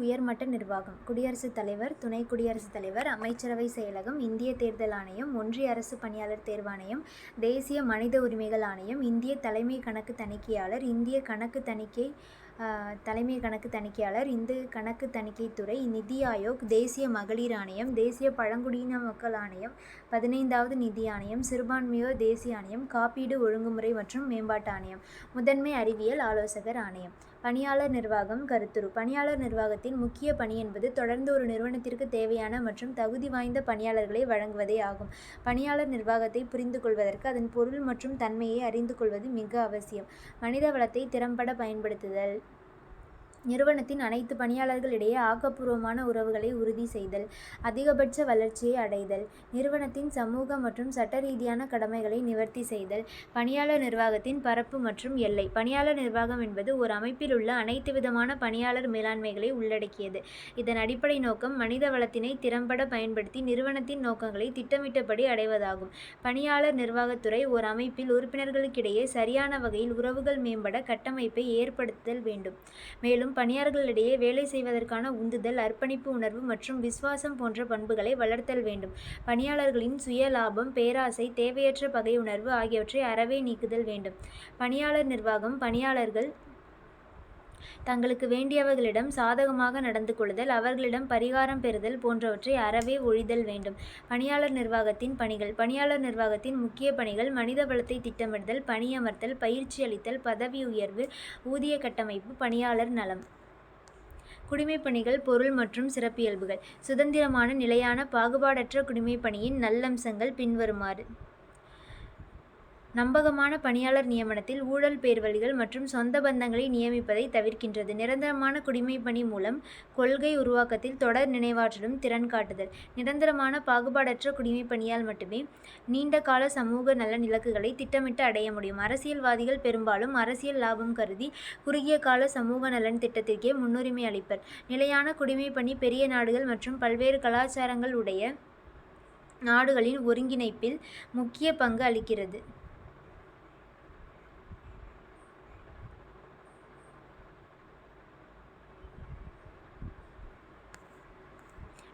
உயர்மட்ட நிர்வாகம்: குடியரசுத் தலைவர், துணை குடியரசுத் தலைவர், அமைச்சரவை செயலகம், இந்திய தேர்தல் ஆணையம், ஒன்றிய அரசு பணியாளர் தேர்வாணையம், தேசிய மனித உரிமைகள் ஆணையம், இந்திய தலைமை கணக்கு தணிக்கையாளர், இந்திய கணக்கு தணிக்கை தலைமை கணக்கு தணிக்கையாளர், இந்து கணக்கு தணிக்கைத்துறை, நிதி ஆயோக், தேசிய மகளிர் ஆணையம், தேசிய பழங்குடியின மக்கள் ஆணையம், 15வது நிதி ஆணையம், சிறுபான்மையோர் தேசிய ஆணையம், காப்பீடு ஒழுங்குமுறை மற்றும் மேம்பாட்டு ஆணையம், முதன்மை அறிவியல் ஆலோசகர் ஆணையம். பணியாளர் நிர்வாகம் கருத்துரு: பணியாளர் நிர்வாகத்தின் முக்கிய பணி என்பது தொடர்ந்து ஒரு நிறுவனத்திற்கு தேவையான மற்றும் தகுதி வாய்ந்த பணியாளர்களை வழங்குவதே ஆகும். பணியாளர் நிர்வாகத்தை புரிந்து கொள்வதற்கு அதன் பொருள் மற்றும் தன்மையை அறிந்து கொள்வது மிக அவசியம். மனித வளத்தை திறம்பட பயன்படுத்துதல், நிறுவனத்தின் அனைத்து பணியாளர்களிடையே ஆக்கப்பூர்வமான உறவுகளை உறுதி செய்தல், அதிகபட்ச வளர்ச்சியை அடைதல், நிறுவனத்தின் சமூக மற்றும் சட்ட ரீதியான கடமைகளை நிவர்த்தி செய்தல். பணியாளர் நிர்வாகத்தின் பரப்பு மற்றும் எல்லை: பணியாளர் நிர்வாகம் என்பது ஒரு அமைப்பில் உள்ள அனைத்து விதமான பணியாளர் மேலாண்மைகளை உள்ளடக்கியது. இதன் அடிப்படை நோக்கம் மனித வளத்தினை திறம்பட பயன்படுத்தி நிறுவனத்தின் நோக்கங்களை திட்டமிட்டபடி அடைவதாகும். பணியாளர் நிர்வாகத்துறை ஓர் அமைப்பில் உறுப்பினர்களுக்கிடையே சரியான வகையில் உறவுகள் மேம்பட கட்டமைப்பை ஏற்படுத்தல் வேண்டும். மேலும் பணியாளர்களிடையே வேலை செய்வதற்கான உந்துதல், அர்ப்பணிப்பு உணர்வு மற்றும் விசுவாசம் போன்ற பண்புகளை வளர்த்தல் வேண்டும். பணியாளர்களின் சுய லாபம், பேராசை, தேவையற்ற பகை உணர்வு ஆகியவற்றை அறவே நீக்குதல் வேண்டும். பணியாளர் நிர்வாகம் பணியாளர்கள் தங்களுக்கு வேண்டியவர்களிடம் சாதகமாக நடந்து கொள்ளுதல், அவர்களிடம் பரிகாரம் பெறுதல் போன்றவற்றை அறவே ஒழிதல் வேண்டும். பணியாளர் நிர்வாகத்தின் பணிகள்: பணியாளர் நிர்வாகத்தின் முக்கிய பணிகள் மனித வளத்தை திட்டமிடுதல், பணியமர்த்தல், பயிற்சி அளித்தல், பதவி உயர்வு, ஊதிய கட்டமைப்பு, பணியாளர் நலம். குடிமைப்பணிகள் பொருள் மற்றும் சிறப்பியல்புகள்: சுதந்திரமான, நிலையான, பாகுபாடற்ற குடிமைப்பணியின் நல்லம்சங்கள் பின்வருமாறு. நம்பகமான பணியாளர் நியமனத்தில் ஊழல், பேர்வழிகள் மற்றும் சொந்த பந்தங்களை நியமிப்பதை தவிர்க்கின்றது. நிரந்தரமான குடிமைப்பணி மூலம் கொள்கை உருவாக்கத்தில் தொடர் நினைவாற்றலும் திறன் காட்டுதல். நிரந்தரமான பாகுபாடற்ற குடிமைப்பணியால் மட்டுமே நீண்ட கால சமூக நலன் இலக்குகளை திட்டமிட்டு அடைய முடியும். அரசியல்வாதிகள் பெரும்பாலும் அரசியல் லாபம் கருதி குறுகிய கால சமூக நலன் திட்டத்திற்கே முன்னுரிமை அளிப்பர். நிலையான குடிமைப்பணி பெரிய நாடுகள் மற்றும் பல்வேறு கலாச்சாரங்கள் உடைய நாடுகளின் ஒருங்கிணைப்பில் முக்கிய பங்கு அளிக்கிறது.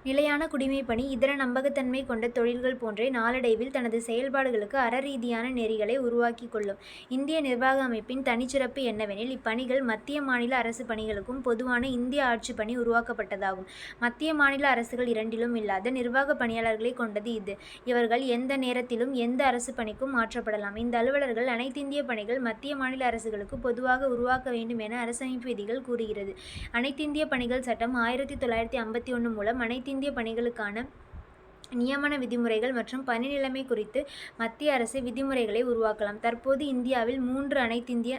நிலையான குடிமைப்பணி இதர நம்பகத்தன்மை கொண்ட தொழில்கள் போன்றே நாளடைவில் தனது செயல்பாடுகளுக்கு அறரீதியான நெறிகளை உருவாக்கி கொள்ளும். இந்திய நிர்வாக அமைப்பின் தனிச்சிறப்பு என்னவெனில், இப்பணிகள் மத்திய மாநில அரசு பணிகளுக்கும் பொதுவான இந்திய ஆட்சி பணி உருவாக்கப்பட்டதாகும். மத்திய மாநில அரசுகள் இரண்டிலும் இல்லாத நிர்வாக பணியாளர்களை கொண்டது இது. இவர்கள் எந்த நேரத்திலும் எந்த அரசு பணிக்கும் மாற்றப்படலாம். இந்த அலுவலர்கள் அனைத்திந்திய பணிகள் மத்திய மாநில அரசுகளுக்கு பொதுவாக உருவாக்க வேண்டும் என அரசமைப்பு விதிகள் கூறுகிறது. அனைத்திந்திய பணிகள் சட்டம் 1951 மூலம் அனைத்திந்திய பணிகளுக்கான நியமன விதிமுறைகள் மற்றும் பணி நிலைமை குறித்து மத்திய அரசு விதிமுறைகளை உருவாக்கலாம். தற்போது இந்தியாவில் 3 அனைத்திந்திய